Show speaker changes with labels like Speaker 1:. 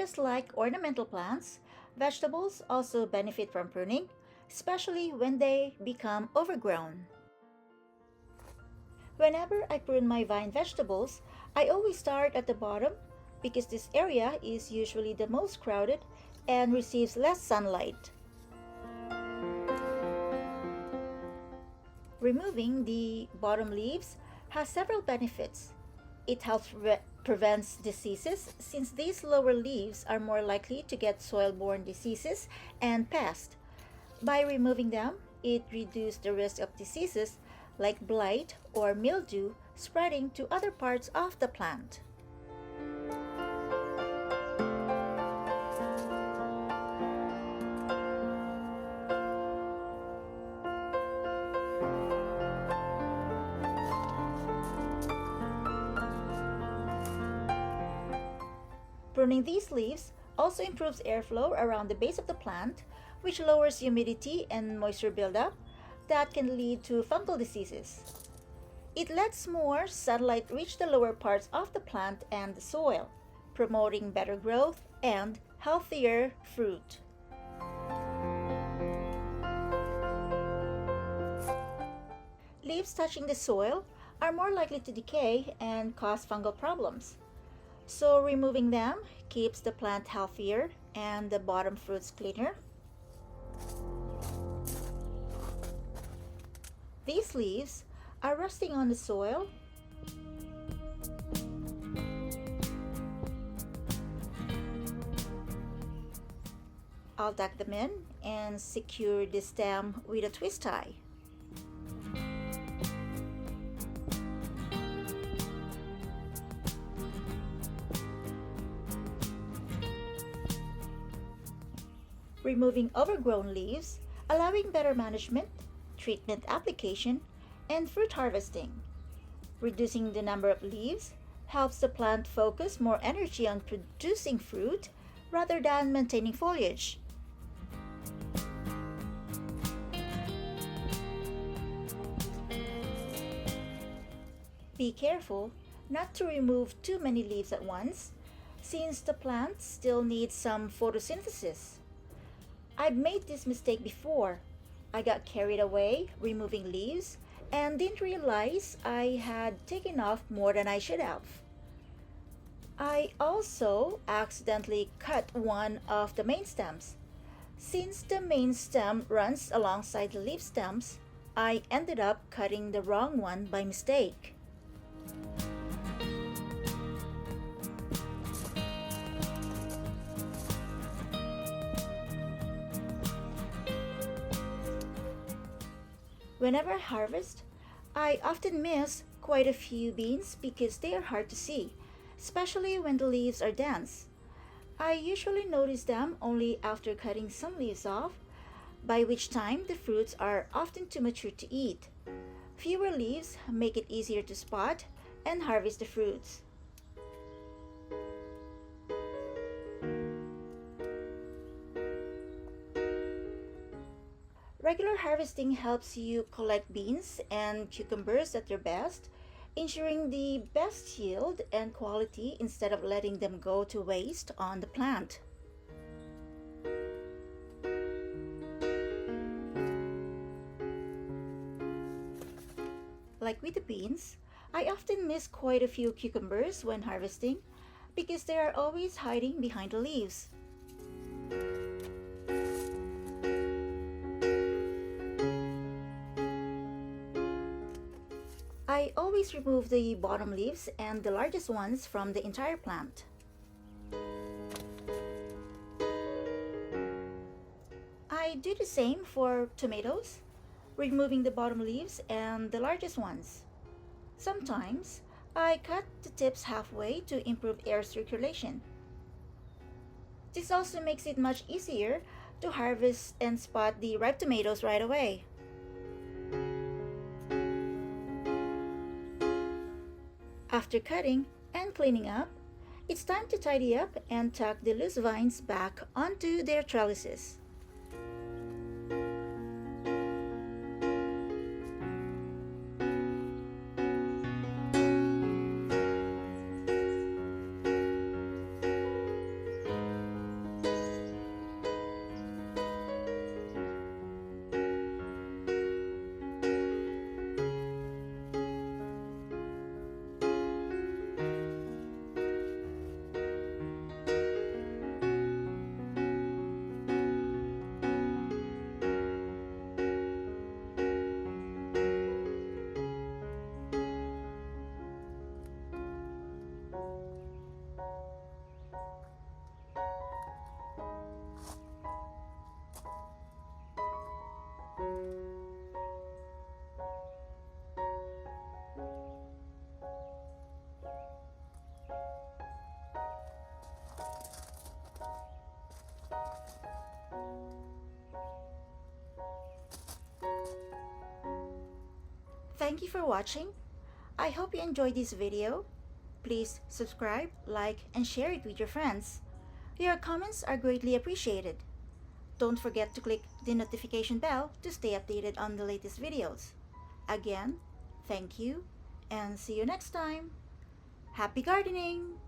Speaker 1: Just like ornamental plants, vegetables also benefit from pruning, especially when they become overgrown. Whenever I prune my vine vegetables, I always start at the bottom because this area is usually the most crowded and receives less sunlight. Removing the bottom leaves has several benefits. It helps prevents diseases since these lower leaves are more likely to get soil-borne diseases and pests. By removing them, it reduces the risk of diseases like blight or mildew spreading to other parts of the plant. Pruning these leaves also improves airflow around the base of the plant, which lowers humidity and moisture buildup that can lead to fungal diseases. It lets more sunlight reach the lower parts of the plant and the soil, promoting better growth and healthier fruit. Leaves touching the soil are more likely to decay and cause fungal problems. So removing them keeps the plant healthier and the bottom fruits cleaner. These leaves are resting on the soil. I'll tuck them in and secure the stem with a twist tie. Removing overgrown leaves, allowing better management, treatment application, and fruit harvesting. Reducing the number of leaves helps the plant focus more energy on producing fruit rather than maintaining foliage. Be careful not to remove too many leaves at once, since the plant still needs some photosynthesis. I've made this mistake before. I got carried away removing leaves and didn't realize I had taken off more than I should have. I also accidentally cut one of the main stems. Since the main stem runs alongside the leaf stems, I ended up cutting the wrong one by mistake. Whenever I harvest, I often miss quite a few beans because they are hard to see, especially when the leaves are dense. I usually notice them only after cutting some leaves off, by which time the fruits are often too mature to eat. Fewer leaves make it easier to spot and harvest the fruits. Regular harvesting helps you collect beans and cucumbers at their best, ensuring the best yield and quality instead of letting them go to waste on the plant. Like with the beans, I often miss quite a few cucumbers when harvesting because they are always hiding behind the leaves. I always remove the bottom leaves and the largest ones from the entire plant. I do the same for tomatoes, removing the bottom leaves and the largest ones. Sometimes I cut the tips halfway to improve air circulation. This also makes it much easier to harvest and spot the ripe tomatoes right away. After cutting and cleaning up, it's time to tidy up and tuck the loose vines back onto their trellises. Thank you for watching. I hope you enjoyed this video. Please subscribe, like, and share it with your friends. Your comments are greatly appreciated. Don't forget to click the notification bell to stay updated on the latest videos. Again, thank you, and see you next time. Happy gardening!